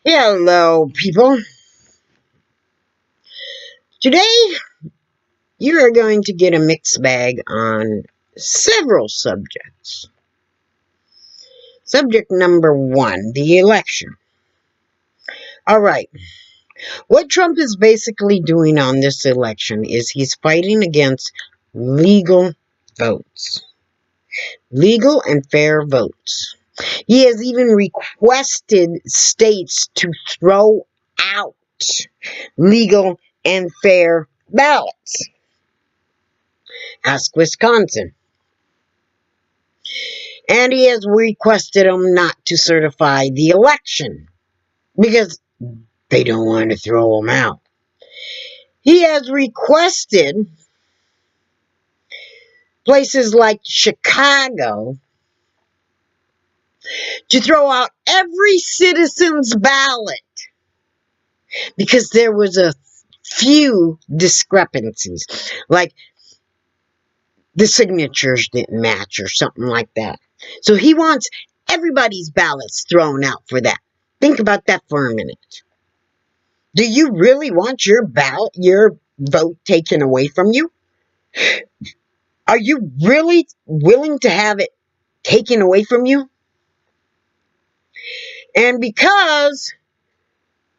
Hello, people. Today, you are going to get a mixed bag on several subjects. Subject number one, the election. All right. What Trump is basically doing on this election is he's fighting against legal votes, legal and fair votes. He has even requested states to throw out legal and fair ballots. Ask Wisconsin. And he has requested them not to certify the election because they don't want to throw them out. He has requested places like Chicago to throw out every citizen's ballot because there was a few discrepancies, like the signatures didn't match or something like that. So he wants everybody's ballots thrown out for that. Think about that for a minute. Do you really want your ballot, your vote taken away from you? Are you really willing to have it taken away from you? And because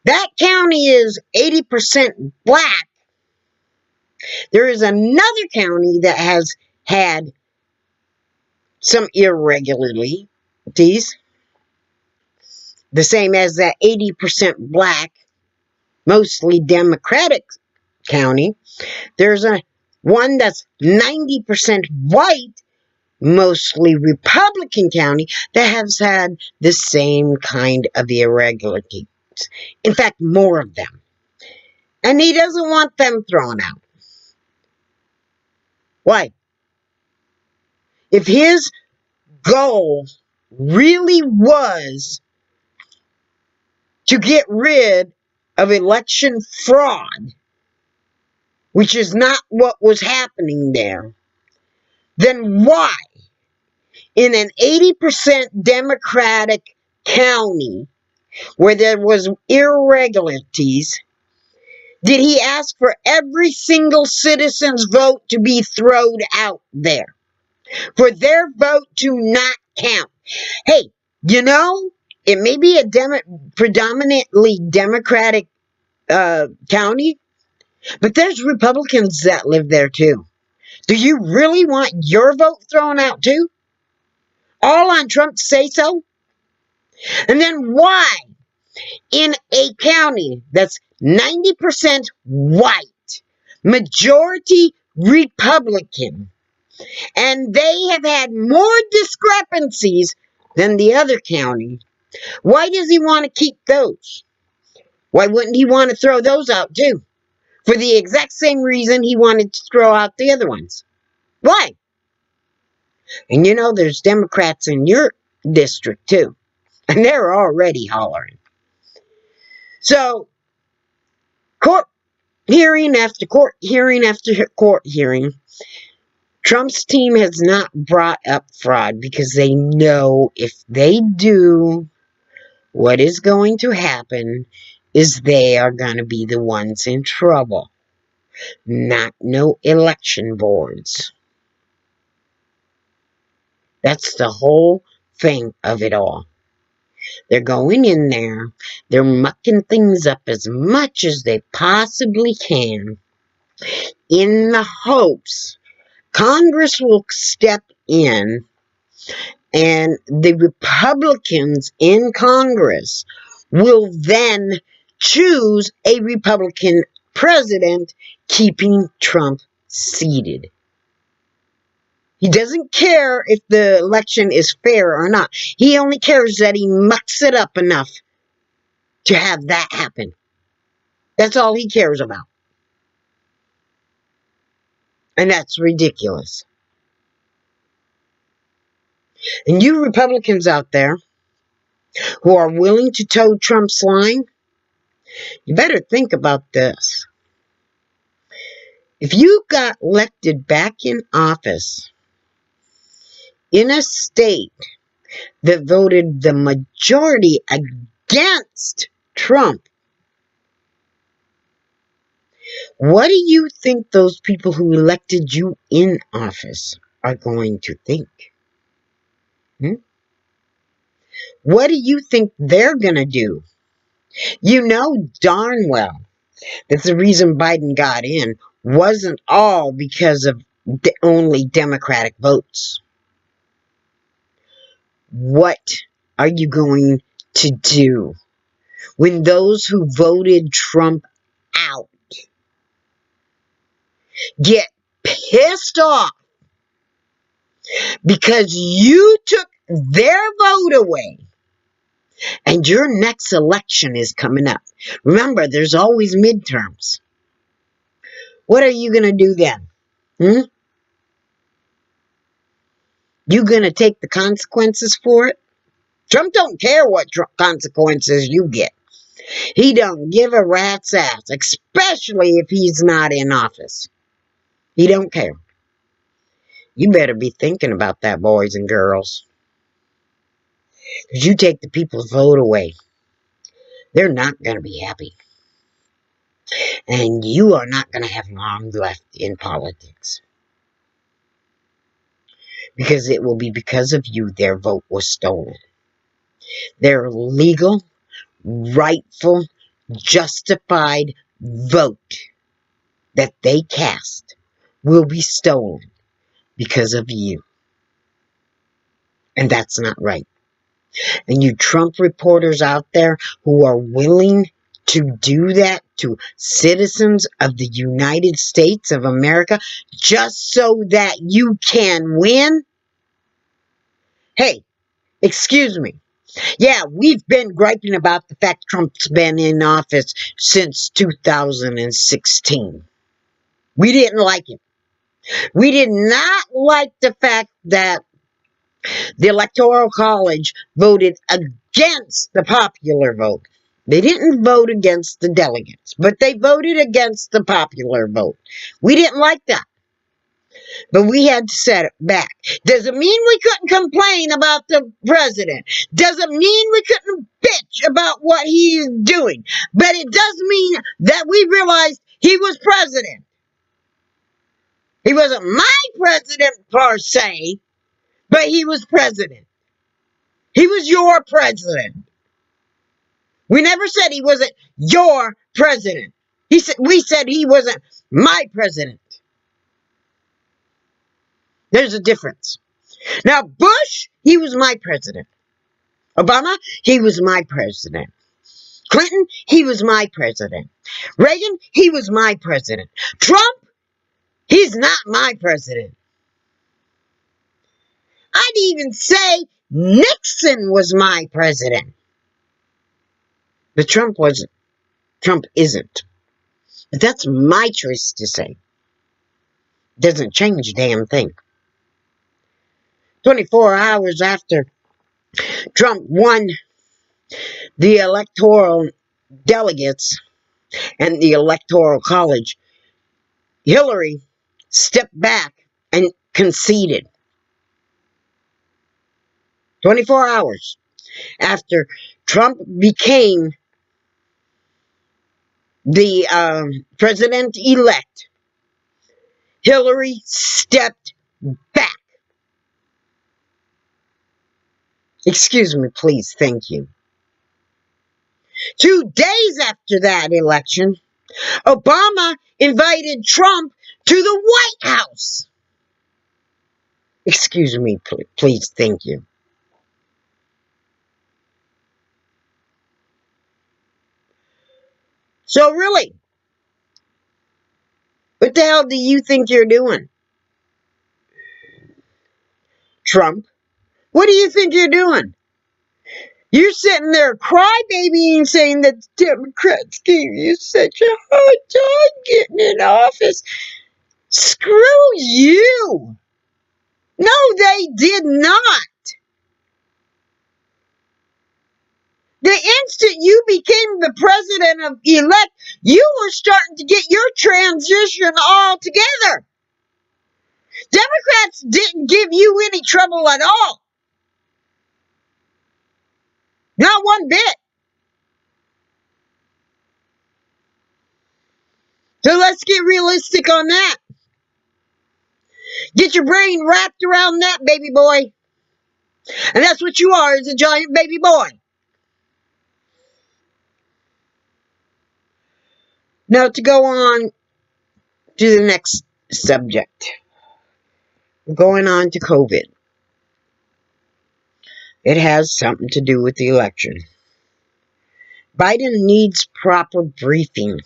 that county is 80% black, there is another county that has had some irregularities, the same as that 80% black, mostly Democratic county. There's one that's 90% white, mostly Republican county, that has had the same kind of irregularities. In fact, more of them. And he doesn't want them thrown out. Why? If his goal really was to get rid of election fraud, which is not what was happening there, then why, in an 80% Democratic county where there was irregularities, did he ask for every single citizen's vote to be thrown out there? For their vote to not count? Hey, it may be a predominantly Democratic county, but there's Republicans that live there too. Do you really want your vote thrown out too? All on Trump's say so? And then why, in a county that's 90% white, majority Republican, and they have had more discrepancies than the other county, why does he want to keep those? Why wouldn't he want to throw those out too? For the exact same reason he wanted to throw out the other ones. Why? And there's Democrats in your district too, and they're already hollering. So, court hearing after court hearing after court hearing, Trump's team has not brought up fraud because they know if they do, what is going to happen is they are going to be the ones in trouble, not no election boards. That's the whole thing of it all. They're going in there, they're mucking things up as much as they possibly can in the hopes Congress will step in and the Republicans in Congress will then choose a Republican president, keeping Trump seated. He doesn't care if the election is fair or not. He only cares that he mucks it up enough to have that happen. That's all he cares about. And that's ridiculous. And you Republicans out there who are willing to toe Trump's line, you better think about this. If you got elected back in office in a state that voted the majority against Trump, what do you think those people who elected you in office are going to think? Hmm? What do you think they're going to do? You know darn well that the reason Biden got in wasn't all because of only Democratic votes. What are you going to do when those who voted Trump out get pissed off because you took their vote away and your next election is coming up? Remember, there's always midterms. What are you going to do then? Hmm? You going to take the consequences for it? Trump don't care what consequences you get. He don't give a rat's ass, especially if he's not in office. He don't care. You better be thinking about that, boys and girls. Because you take the people's vote away, they're not going to be happy. And you are not going to have long left in politics. Because it will be because of you their vote was stolen. Their legal, rightful, justified vote that they cast will be stolen because of you. And that's not right. And you Trump reporters out there who are willing to do that to citizens of the United States of America just so that you can win? Hey, excuse me. Yeah, we've been griping about the fact Trump's been in office since 2016. We didn't like it. We did not like the fact that the Electoral College voted against the popular vote. They didn't vote against the delegates, but they voted against the popular vote. We didn't like that, but we had to set it back. Doesn't mean we couldn't complain about the president. Doesn't mean we couldn't bitch about what he's doing. But it does mean that we realized he was president. He wasn't my president per se, but he was president. He was your president. We never said he wasn't your president. We said he wasn't my president. There's a difference. Now, Bush, he was my president. Obama, he was my president. Clinton, he was my president. Reagan, he was my president. Trump, he's not my president. I'd even say Nixon was my president. But Trump wasn't. Trump isn't. But that's my choice to say. Doesn't change a damn thing. 24 hours after Trump won the electoral delegates and the Electoral College, Hillary stepped back and conceded. 24 hours after Trump became the president-elect, Hillary stepped back. Excuse me, please. Thank you. 2 days after that election, Obama invited Trump to the White House. Excuse me, please. Thank you. So really, what the hell do you think you're doing? Trump, what do you think you're doing? You're sitting there crybabying saying that the Democrats gave you such a hard time getting in office. Screw you. No, they did not. The instant you became the president of elect, you were starting to get your transition all together. Democrats didn't give you any trouble at all. Not one bit. get realistic on that. Get your brain wrapped around that, baby boy. And that's what you are, is a giant baby boy. Now to go on to the next subject. Going on to COVID. It has something to do with the election. Biden needs proper briefing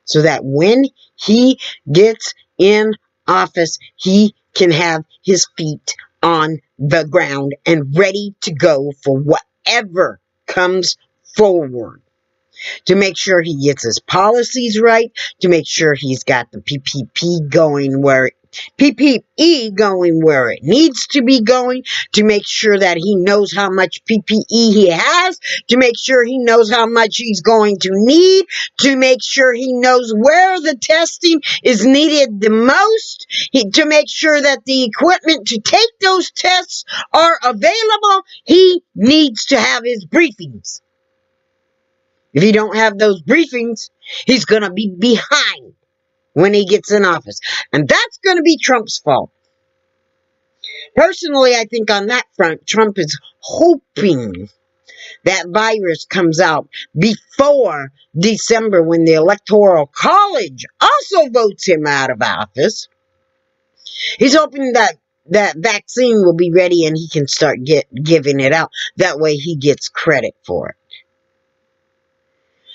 so that when he gets in office, he can have his feet on the ground and ready to go for whatever comes forward. To make sure he gets his policies right, to make sure he's got the PPE going where it needs to be going, to make sure that he knows how much PPE he has, to make sure he knows how much he's going to need, to make sure he knows where the testing is needed the most, to make sure that the equipment to take those tests are available. He needs to have his briefings. If he don't have those briefings, he's going to be behind when he gets in office. And that's going to be Trump's fault. Personally, I think on that front, Trump is hoping that virus comes out before December when the Electoral College also votes him out of office. He's hoping that that vaccine will be ready and he can start giving it out. That way he gets credit for it.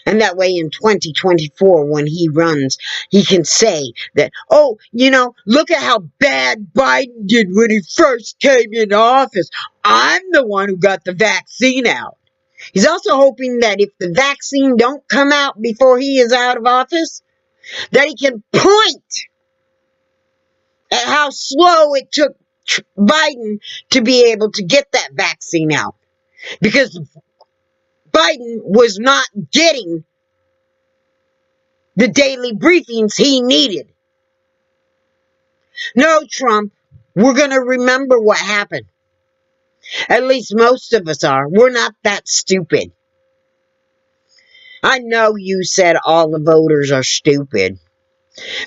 And that way in 2024, when he runs, he can say that, oh, look at how bad Biden did when he first came into office. I'm the one who got the vaccine out. He's also hoping that if the vaccine don't come out before he is out of office, that he can point at how slow it took Biden to be able to get that vaccine out. Because Biden was not getting the daily briefings he needed. No, Trump, we're going to remember what happened. At least most of us are. We're not that stupid. I know you said all the voters are stupid.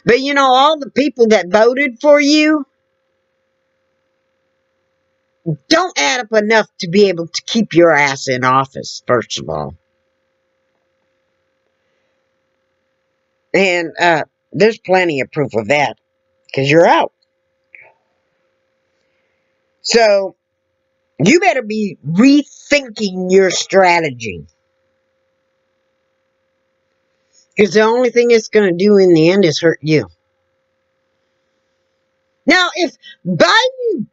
But all the people that voted for you don't add up enough to be able to keep your ass in office, first of all. And there's plenty of proof of that, because you're out. So, you better be rethinking your strategy. Because the only thing it's going to do in the end is hurt you. Now, if Biden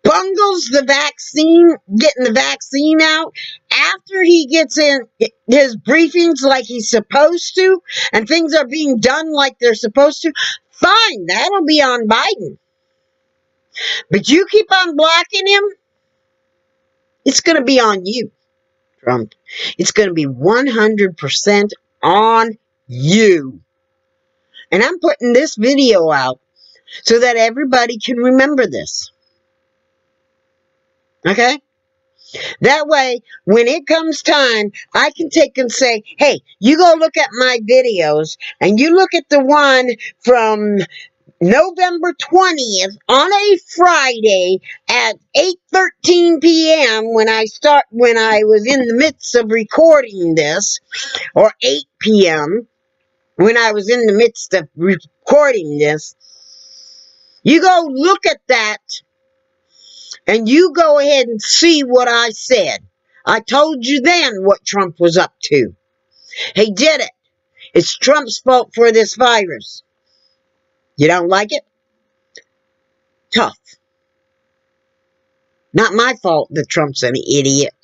bungles the vaccine, getting the vaccine out, after he gets in his briefings like he's supposed to, and things are being done like they're supposed to, fine, that'll be on Biden. But you keep on blocking him, it's going to be on you, Trump. It's going to be 100% on you. And I'm putting this video out so that everybody can remember this. Okay? That way, when it comes time, I can take and say, hey, you go look at my videos, and you look at the one from November 20th on a Friday at 8:13 p.m. when I was in the midst of recording this, or 8 p.m. when I was in the midst of recording this. You go look at that, and you go ahead and see what I said. I told you then what Trump was up to. He did it. It's Trump's fault for this virus. You don't like it? Tough. Not my fault that Trump's an idiot.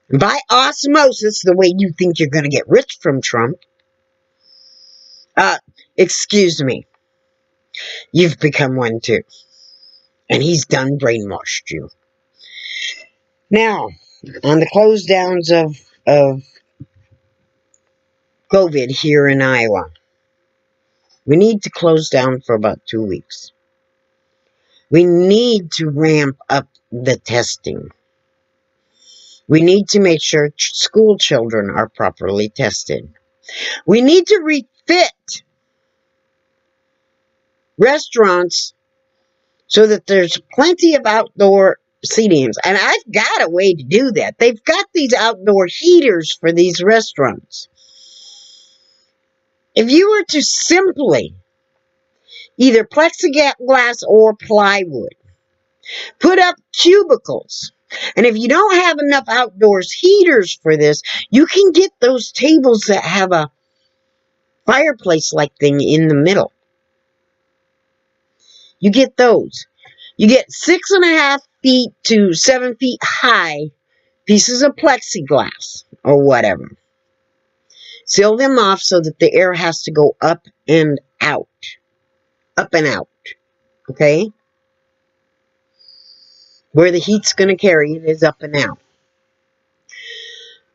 By osmosis, the way you think you're going to get rich from Trump, excuse me, you've become one too. And he's done brainwashed you. Now, on the close downs of COVID here in Iowa, we need to close down for about 2 weeks. We need to ramp up the testing. We need to make sure school children are properly tested. We need to fit restaurants so that there's plenty of outdoor seatings. And I've got a way to do that. They've got these outdoor heaters for these restaurants. If you were to simply either plexiglass or plywood, put up cubicles. And if you don't have enough outdoors heaters for this, you can get those tables that have a fireplace-like thing in the middle. You get those. You get 6.5 feet to 7 feet high pieces of plexiglass or whatever. Seal them off so that the air has to go up and out. Up and out. Okay? Where the heat's going to carry it is up and out.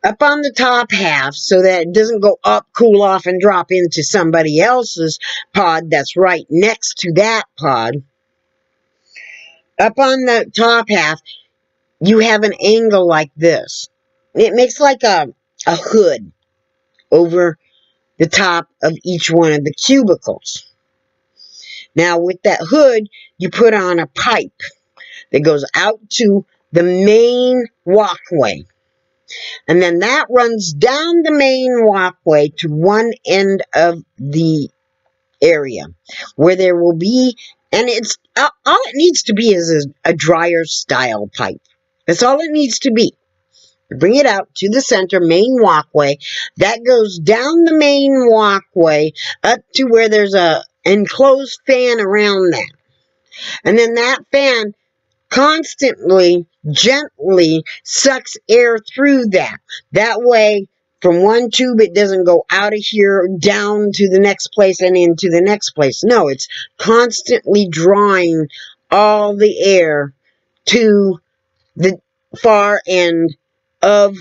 Up on the top half so that it doesn't go up, cool off, and drop into somebody else's pod that's right next to that pod. Up on the top half, you have an angle like this. It makes like a hood over the top of each one of the cubicles. Now, with that hood, you put on a pipe that goes out to the main walkway. And then that runs down the main walkway to one end of the area where there will be, and it's all it needs to be is a dryer style pipe. That's all it needs to be. Bring it out to the center main walkway. That goes down the main walkway up to where there's a enclosed fan around that. And then that fan constantly, gently sucks air through that. That way, from one tube, it doesn't go out of here, down to the next place, and into the next place. No, it's constantly drawing all the air to the far end of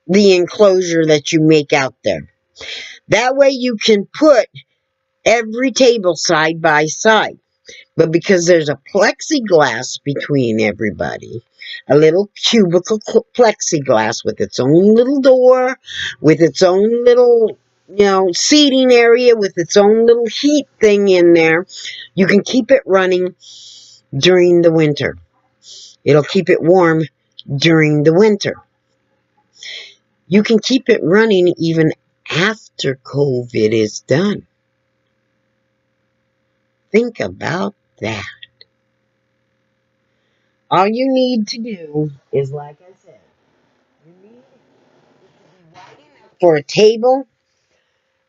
the enclosure that you make out there. That way you can put every table side by side. But because there's a plexiglass between everybody, a little cubicle plexiglass with its own little door, with its own little, seating area, with its own little heat thing in there, you can keep it running during the winter. It'll keep it warm during the winter. You can keep it running even after COVID is done. Think about that. All you need to do is, like I said, you need it to be wide enough for a table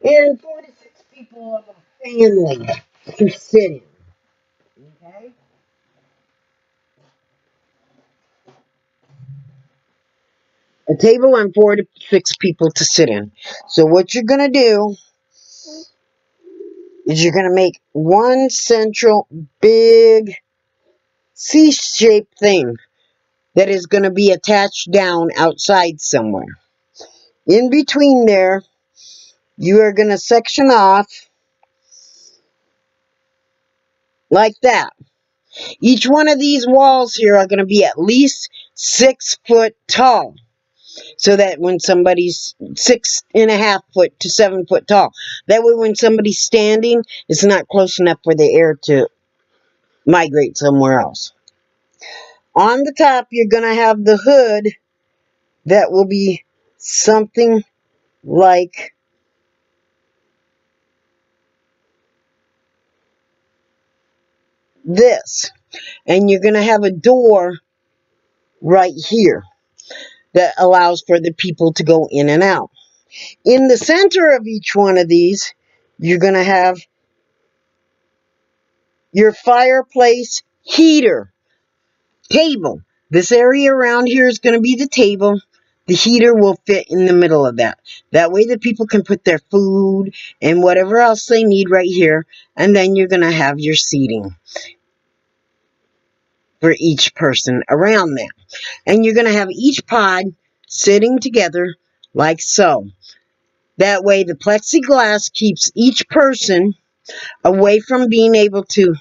and 4 to 6 people of a family to sit in. Okay? A table and 4 to 6 people to sit in. So what you're going to do is you're going to make one central big C-shaped thing that is going to be attached down outside somewhere. In between there, you are going to section off like that. Each one of these walls here are going to be at least 6 foot tall. So that when somebody's 6.5 foot to 7 foot tall, that way when somebody's standing, it's not close enough for the air to migrate somewhere else. On the top, you're going to have the hood that will be something like this. And you're going to have a door right here that allows for the people to go in and out. In the center of each one of these, you're going to have your fireplace heater table. This area around here is going to be the table. The heater will fit in the middle of that. That way the people can put their food and whatever else they need right here. And then you're going to have your seating for each person around that. And you're going to have each pod sitting together like so. That way the plexiglass keeps each person away from being able to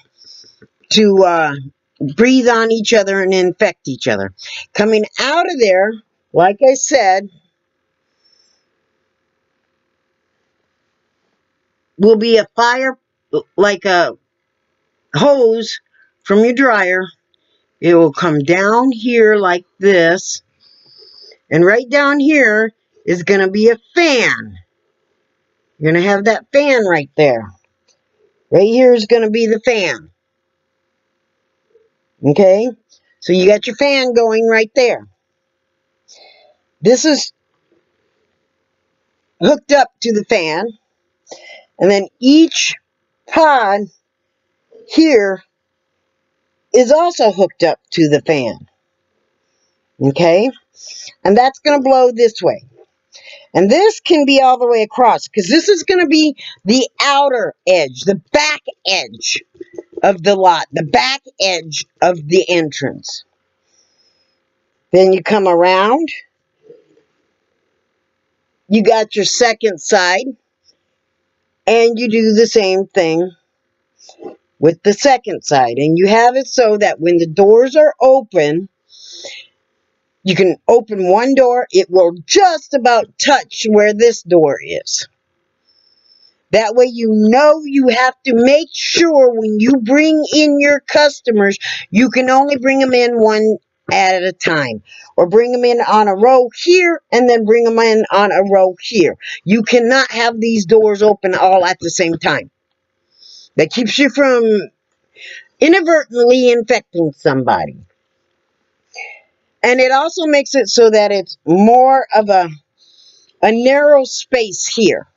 breathe on each other and infect each other. Coming out of there, like I said, will be a fire, like a hose from your dryer. It will come down here like this. And right down here is going to be a fan. You're going to have that fan right there. Right here is going to be the fan. Okay? So you got your fan going right there. This is hooked up to the fan. And then each pod here is also hooked up to the fan. Okay? And that's going to blow this way. And this can be all the way across, because this is going to be the outer edge, the back edge of the lot, the back edge of the entrance. Then you come around. You got your second side. And you do the same thing with the second side. And you have it so that when the doors are open, you can open one door. It will just about touch where this door is. That way you know you have to make sure when you bring in your customers, you can only bring them in one at a time. Or bring them in on a row here and then bring them in on a row here. You cannot have these doors open all at the same time. That keeps you from inadvertently infecting somebody. And it also makes it so that it's more of a narrow space here.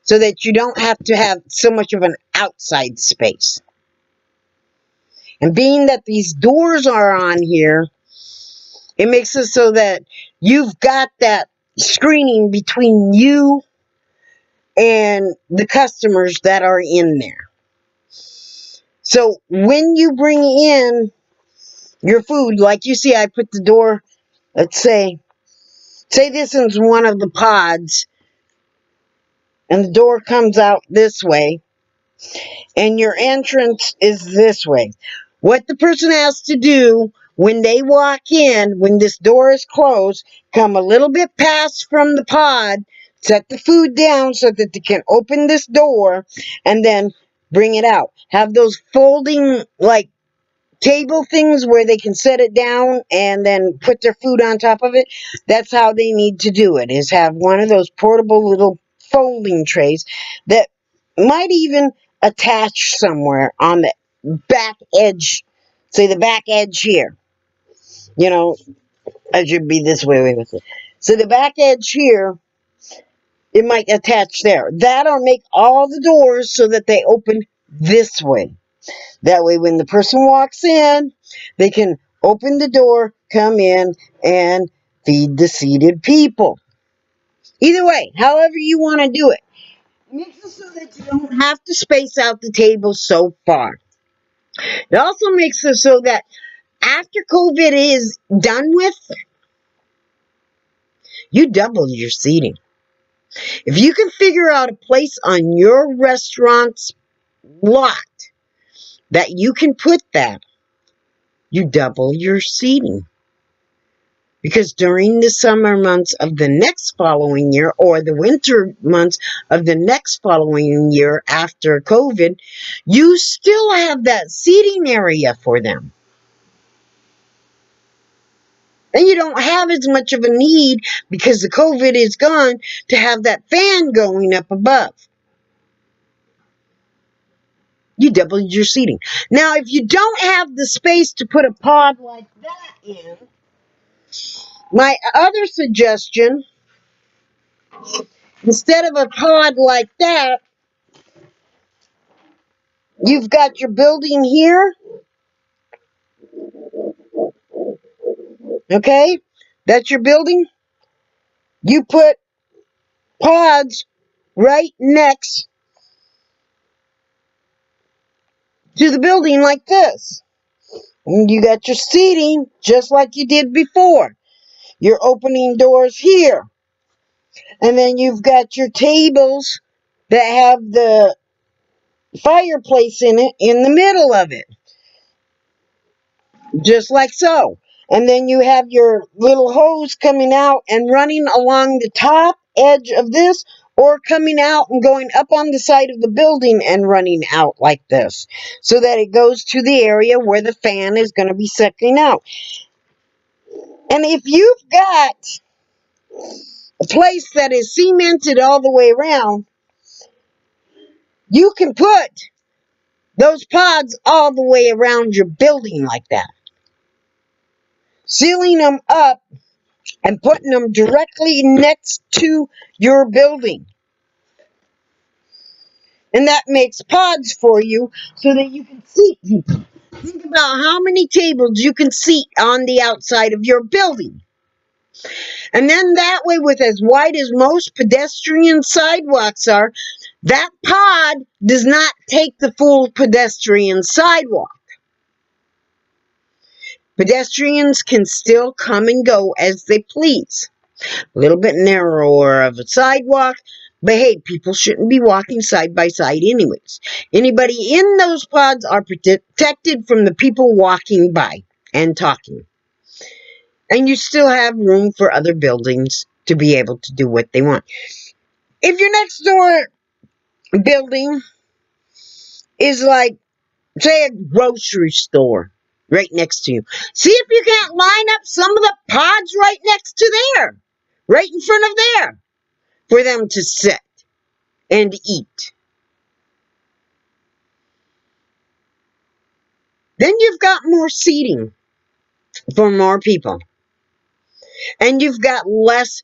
So that you don't have to have so much of an outside space. And being that these doors are on here, it makes it so that you've got that screening between you and the customers that are in there. So when you bring in your food, like you see, I put the door, let's say this is one of the pods, and the door comes out this way, and your entrance is this way. What the person has to do when they walk in, when this door is closed, come a little bit past from the pod, set the food down so that they can open this door, and then bring it out. Have those folding, like, table things where they can set it down and then put their food on top of it. That's how they need to do it, is have one of those portable little folding trays that might even attach somewhere on the back edge. Say the back edge here. You know, I should be this way with it. So the back edge here, it might attach there. That'll make all the doors so that they open this way. That way, when the person walks in, they can open the door, come in, and feed the seated people. Either way, however you want to do it. It makes it so that you don't have to space out the table so far. It also makes it so that after COVID is done with, you double your seating. If you can figure out a place on your restaurant's lot that you can put that, you double your seating. Because during the summer months of the next following year, or the winter months of the next following year after COVID, you still have that seating area for them. And you don't have as much of a need, because the COVID is gone, to have that fan going up above. You doubled your seating. Now, if you don't have the space to put a pod like that in, my other suggestion, instead of a pod like that, you've got your building here. Okay? That's your building. You put pods right next to the building like this. And you got your seating just like you did before. You're opening doors here. And then you've got your tables that have the fireplace in it in the middle of it. Just like so. And then you have your little hose coming out and running along the top edge of this, or coming out and going up on the side of the building and running out like this, so that it goes to the area where the fan is going to be sucking out. And if you've got a place that is cemented all the way around, you can put those pods all the way around your building like that, sealing them up and putting them directly next to your building. And that makes pods for you so that you can seat people. Think about how many tables you can seat on the outside of your building. And then that way, with as wide as most pedestrian sidewalks are, that pod does not take the full pedestrian sidewalk. Pedestrians can still come and go as they please. A little bit narrower of a sidewalk, but hey, people shouldn't be walking side by side anyways. Anybody in those pods are protected from the people walking by and talking. And you still have room for other buildings to be able to do what they want. If your next door building is like, say, a grocery store right next to you, see if you can't line up some of the pods right next to there, right in front of there, for them to sit and eat. Then you've got more seating for more people. And you've got less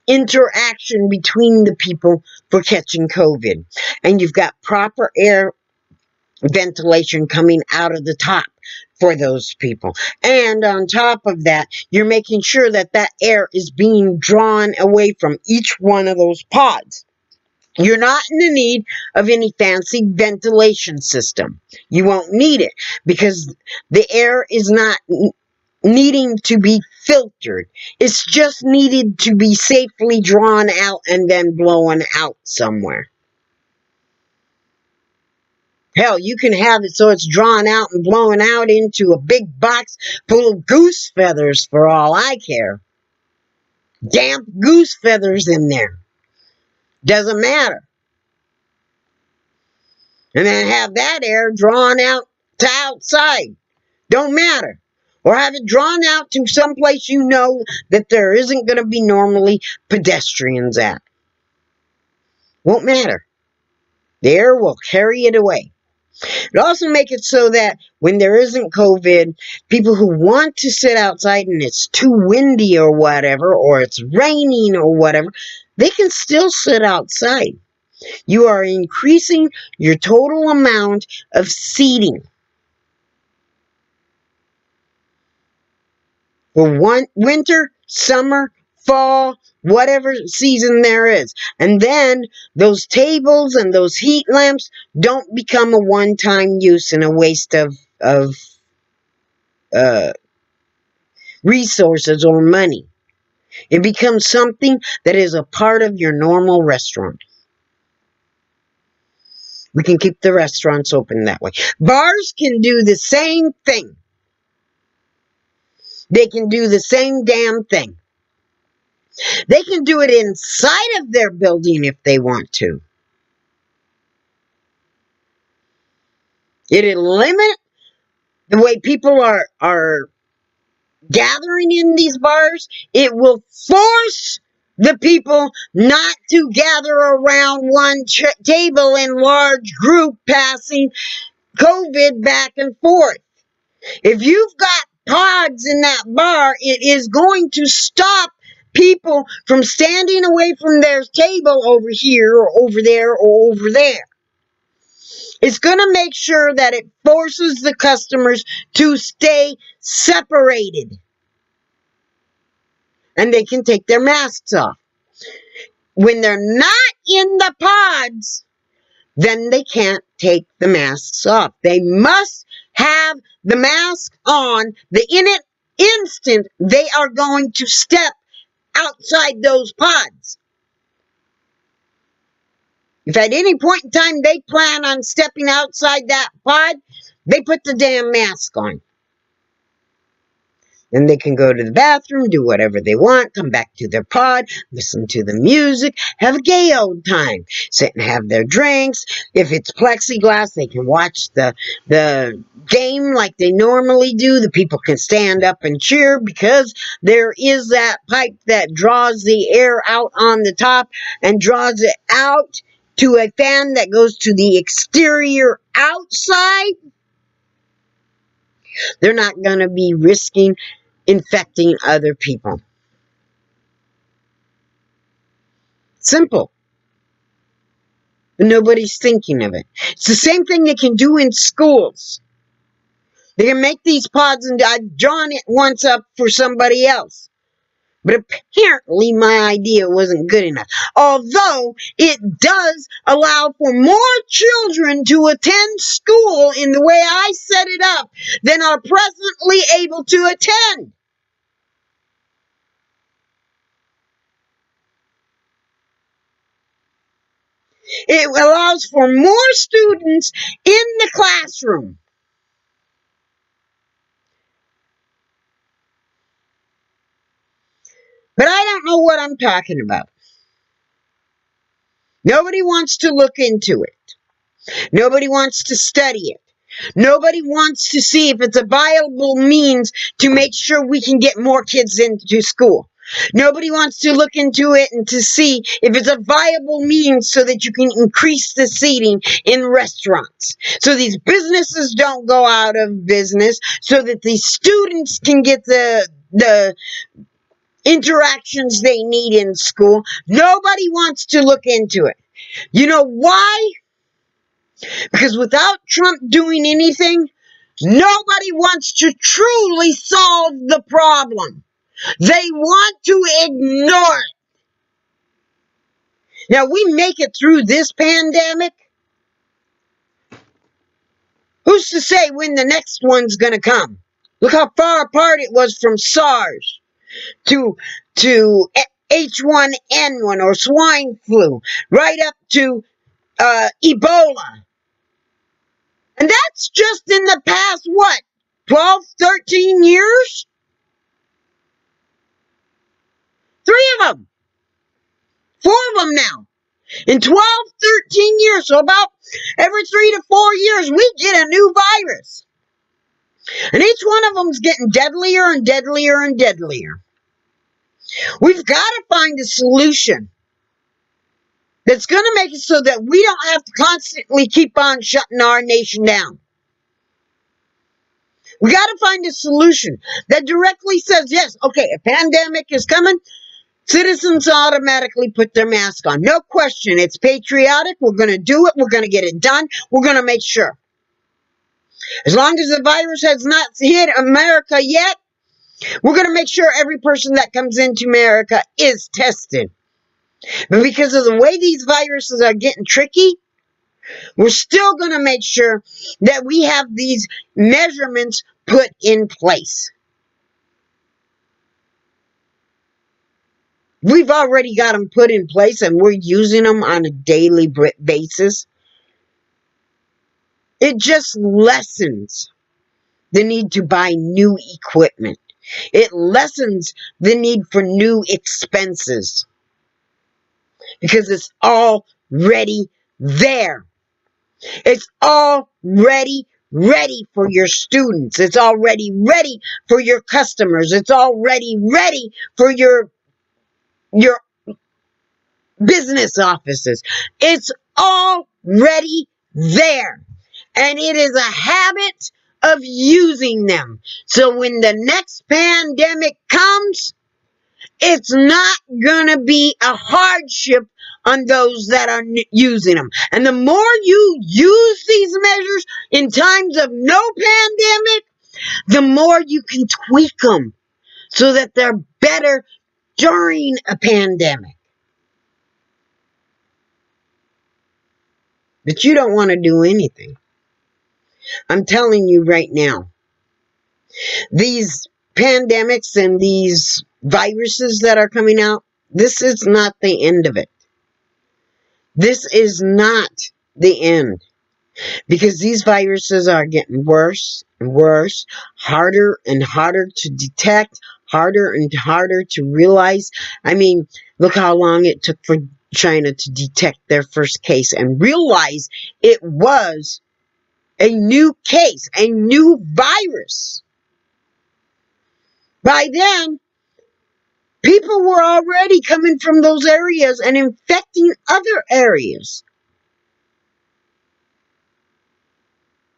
interaction between the people for catching COVID. And you've got proper air ventilation coming out of the top for those people. And on top of that, you're making sure that that air is being drawn away from each one of those pods. You're not in the need of any fancy ventilation system. You won't need it because the air is not needing to be filtered. It's just needed to be safely drawn out and then blown out somewhere. Hell, you can have it so it's drawn out and blown out into a big box full of goose feathers for all I care. Damp goose feathers in there. Doesn't matter. And then have that air drawn out to outside. Don't matter. Or have it drawn out to someplace you know that there isn't going to be normally pedestrians at. Won't matter. The air will carry it away. It also make it so that when there isn't COVID, people who want to sit outside and it's too windy or whatever, or it's raining or whatever, they can still sit outside. You are increasing your total amount of seating for one winter, summer, fall, whatever season there is. And then those tables and those heat lamps don't become a one-time use and a waste of uh, resources or money. It becomes something that is a part of your normal restaurant. We can keep the restaurants open that way. Bars can do the same thing. They can do the same damn thing. They can do it inside of their building if they want to. It'll limit the way people are gathering in these bars. It will force the people not to gather around one table in large group, passing COVID back and forth. If you've got pods in that bar, it is going to stop people from standing away from their table over here or over there or over there. It's going to make sure that it forces the customers to stay separated. And they can take their masks off. When they're not in the pods, then they can't take the masks off. They must have the mask on the instant they are going to step outside those pods. If at any point in time they plan on stepping outside that pod, they put the damn mask on. Then they can go to the bathroom, do whatever they want, come back to their pod, listen to the music, have a gay old time, sit and have their drinks. If it's plexiglass, they can watch the game like they normally do. The people can stand up and cheer because there is that pipe that draws the air out on the top and draws it out to a fan that goes to the exterior outside. They're not going to be risking infecting other people. Simple. But nobody's thinking of it. It's the same thing they can do in schools. They can make these pods, and I've drawn it once up for somebody else. But apparently my idea wasn't good enough. Although it does allow for more children to attend school in the way I set it up than are presently able to attend. It allows for more students in the classroom. But I don't know what I'm talking about. Nobody wants to look into it. Nobody wants to study it. Nobody wants to see if it's a viable means to make sure we can get more kids into school. Nobody wants to look into it and to see if it's a viable means so that you can increase the seating in restaurants. So these businesses don't go out of business, so that these students can get the interactions they need in school. Nobody wants to look into it. You know why? Because without Trump doing anything, nobody wants to truly solve the problem. They want to ignore it. Now, we make it through this pandemic. Who's to say when the next one's going to come? Look how far apart it was from SARS to H1N1 or swine flu, right up to Ebola. And that's just in the past, what, 12, 13 years? 3 of them. 4 of them now. In 12, 13 years. So about every 3 to 4 years, we get a new virus. And each one of them's getting deadlier and deadlier and deadlier. We've got to find a solution that's going to make it so that we don't have to constantly keep on shutting our nation down. We got to find a solution that directly says, yes, okay, a pandemic is coming. Citizens automatically put their mask on. No question. It's patriotic. We're going to do it. We're going to get it done. We're going to make sure. As long as the virus has not hit America yet, we're going to make sure every person that comes into America is tested. But because of the way these viruses are getting tricky, we're still going to make sure that we have these measurements put in place. We've already got them put in place and we're using them on a daily basis. It just lessens the need to buy new equipment. It lessens the need for new expenses because it's already there. It's already ready for your students. It's already ready for your customers. It's already ready for your business offices. It's already there. And it is a habit of using them. So when the next pandemic comes, it's not going to be a hardship on those that are using them. And the more you use these measures in times of no pandemic, the more you can tweak them so that they're better during a pandemic. But you don't want to do anything. I'm telling you right now, these pandemics and these viruses that are coming out, this is not the end of it. This is not the end. Because these viruses are getting worse worse, harder and harder to detect, harder and harder to realize. I mean, look how long it took for China to detect their first case and realize it was a new case, a new virus. By then, people were already coming from those areas and infecting other areas.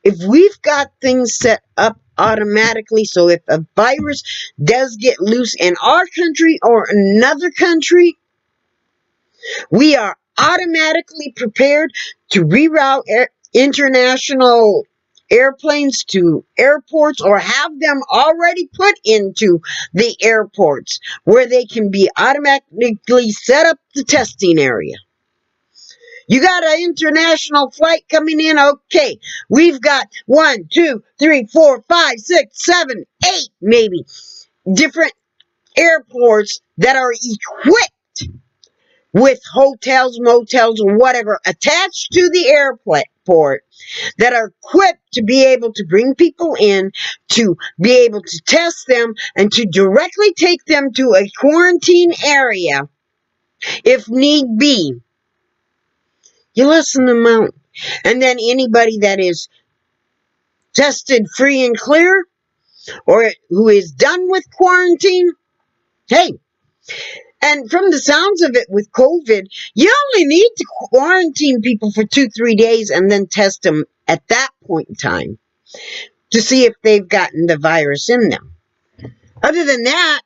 If we've got things set up automatically, so if a virus does get loose in our country or another country, we are automatically prepared to reroute international airplanes to airports or have them already put into the airports where they can be automatically set up the testing area. You got an international flight coming in? Okay. We've got 1, 2, 3, 4, 5, 6, 7, 8, maybe different airports that are equipped with hotels, motels, or whatever attached to the airport that are equipped to be able to bring people in, to be able to test them, and to directly take them to a quarantine area if need be. You listen them out. And then anybody that is tested free and clear or who is done with quarantine, hey, and from the sounds of it with COVID, you only need to quarantine people for 2-3 days and then test them at that point in time to see if they've gotten the virus in them. Other than that,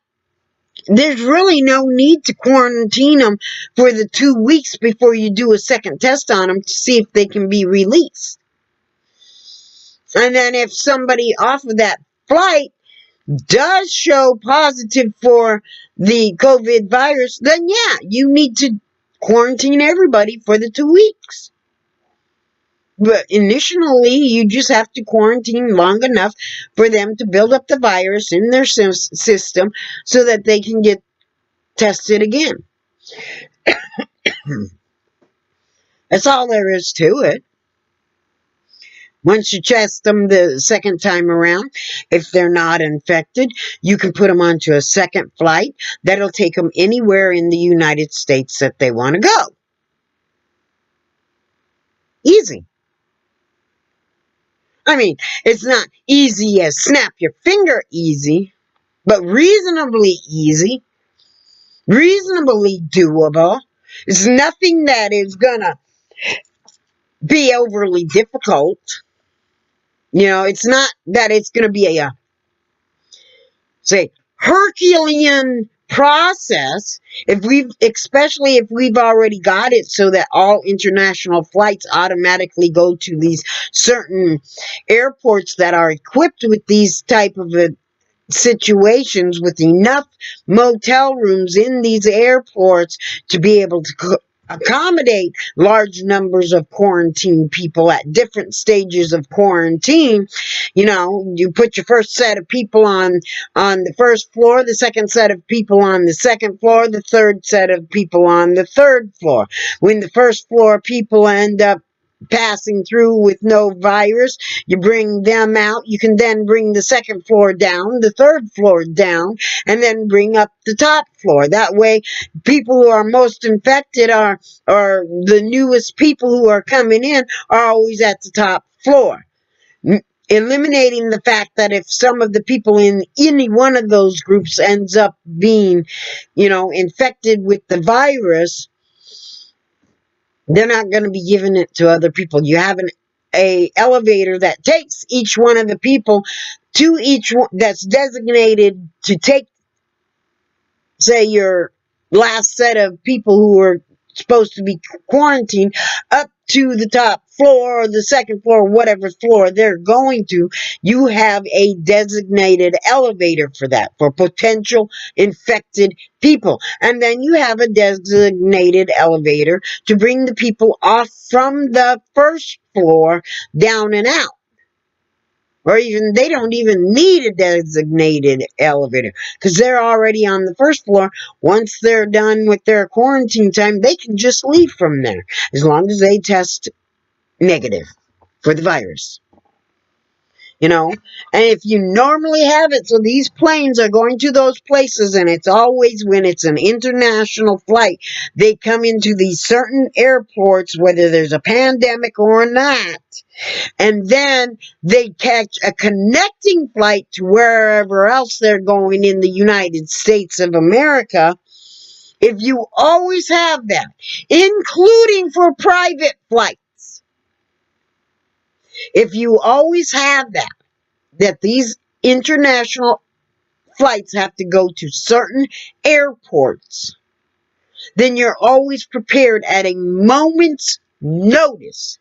there's really no need to quarantine them for the 2 weeks before you do a second test on them to see if they can be released. And then if somebody off of that flight does show positive for the COVID virus, then yeah, you need to quarantine everybody for the 2 weeks. But initially, you just have to quarantine long enough for them to build up the virus in their system so that they can get tested again. That's all there is to it. Once you test them the second time around, if they're not infected, you can put them onto a second flight that'll take them anywhere in the United States that they want to go. Easy. I mean, it's not easy as snap your finger easy, but reasonably easy, reasonably doable. It's nothing that is gonna be overly difficult. You know, it's not that it's gonna be a say Herculean process especially if we've already got it so that all international flights automatically go to these certain airports that are equipped with these type of situations with enough motel rooms in these airports to be able to accommodate large numbers of quarantine people at different stages of quarantine. You know, you put your first set of people on the first floor, the second set of people on the second floor, the third set of people on the third floor. When the first floor people end up passing through with no virus, you bring them out. You can then bring the second floor down, the third floor down, and then bring up the top floor. That way, people who are most infected are the newest people who are coming in are always at the top floor. Eliminating the fact that if some of the people in any one of those groups ends up being, infected with the virus, they're not going to be giving it to other people. You have a elevator that takes each one of the people to each one that's designated to take, say, your last set of people who are supposed to be quarantined up to the top floor or the second floor, whatever floor they're going to. You have a designated elevator for that, for potential infected people. And then you have a designated elevator to bring the people off from the first floor down and out. Or even they don't even need a designated elevator because they're already on the first floor. Once they're done with their quarantine time, they can just leave from there as long as they test negative for the virus. you know. And if you normally have it, so these planes are going to those places, and it's always when it's an international flight, they come into these certain airports, whether there's a pandemic or not, and then they catch a connecting flight to wherever else they're going in the United States of America. If you always have that, including for private flights, if you always have that these international flights have to go to certain airports, then you're always prepared at a moment's notice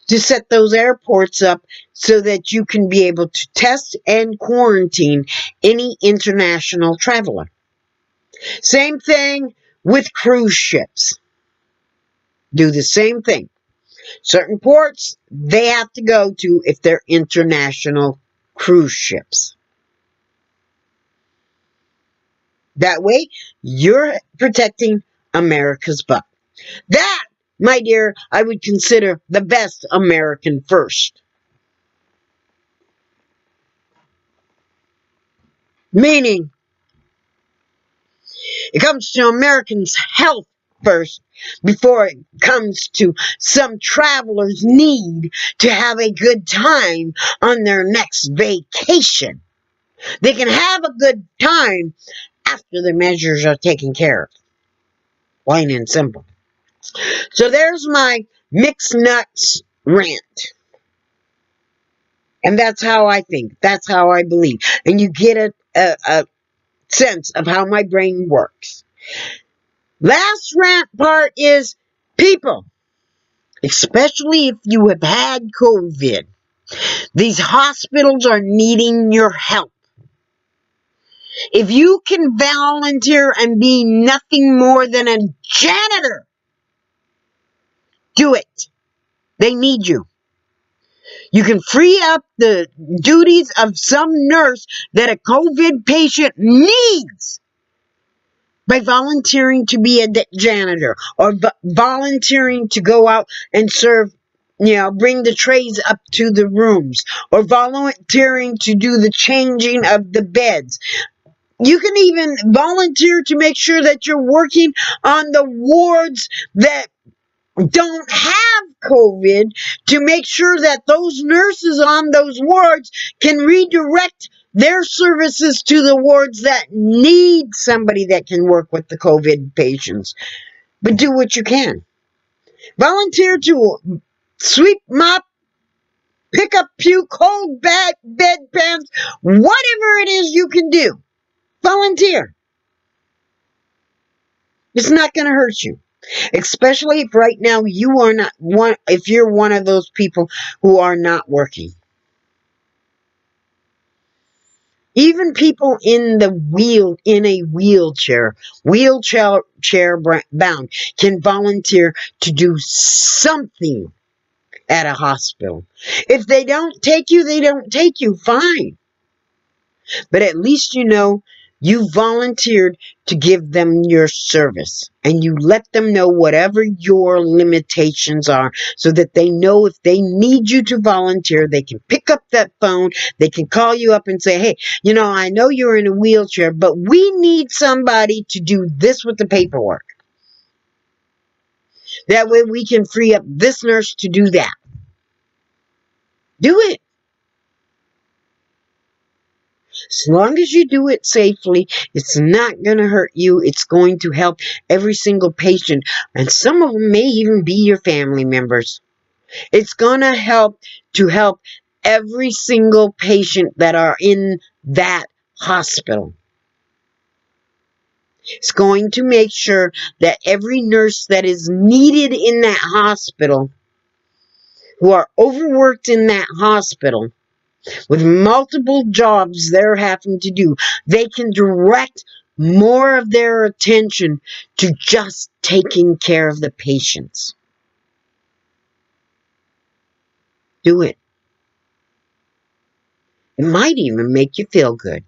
to set those airports up so that you can be able to test and quarantine any international traveler. Same thing with cruise ships. Do the same thing. Certain ports they have to go to if they're international cruise ships. That way, you're protecting America's butt. That, my dear, I would consider the best American first. Meaning, it comes to Americans' health first before it comes to some traveler's need to have a good time on their next vacation. They can have a good time after the measures are taken care of. Plain and simple. So there's my mixed nuts rant. And that's how I think. That's how I believe. And you get a sense of how my brain works. Last rant part is people, especially if you have had COVID, these hospitals are needing your help. If you can volunteer and be nothing more than a janitor, do it. They need you. You can free up the duties of some nurse that a COVID patient needs by volunteering to be a janitor or volunteering to go out and serve, bring the trays up to the rooms or volunteering to do the changing of the beds. You can even volunteer to make sure that you're working on the wards that don't have COVID to make sure that those nurses on those wards can redirect their services to the wards that need somebody that can work with the COVID patients. But do what you can. Volunteer to sweep, mop, pick up, puke, hold bedpans, whatever it is you can do. Volunteer. It's not going to hurt you. Especially if right now you are not one, if you're one of those people who are not working. Even people in a wheelchair bound, can volunteer to do something at a hospital. If they don't take you, they don't take you. Fine. But at least you volunteered to give them your service, and you let them know whatever your limitations are so that they know if they need you to volunteer, they can pick up that phone, they can call you up and say, hey, I know you're in a wheelchair, but we need somebody to do this with the paperwork. That way we can free up this nurse to do that. Do it. As long as you do it safely, it's not going to hurt you. It's going to help every single patient. And some of them may even be your family members. It's going to help every single patient that are in that hospital. It's going to make sure that every nurse that is needed in that hospital, who are overworked in that hospital, with multiple jobs they're having to do, they can direct more of their attention to just taking care of the patients. Do it. It might even make you feel good.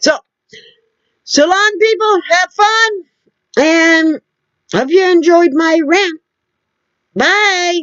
So long, people. Have fun. And hope you enjoyed my rant. Bye.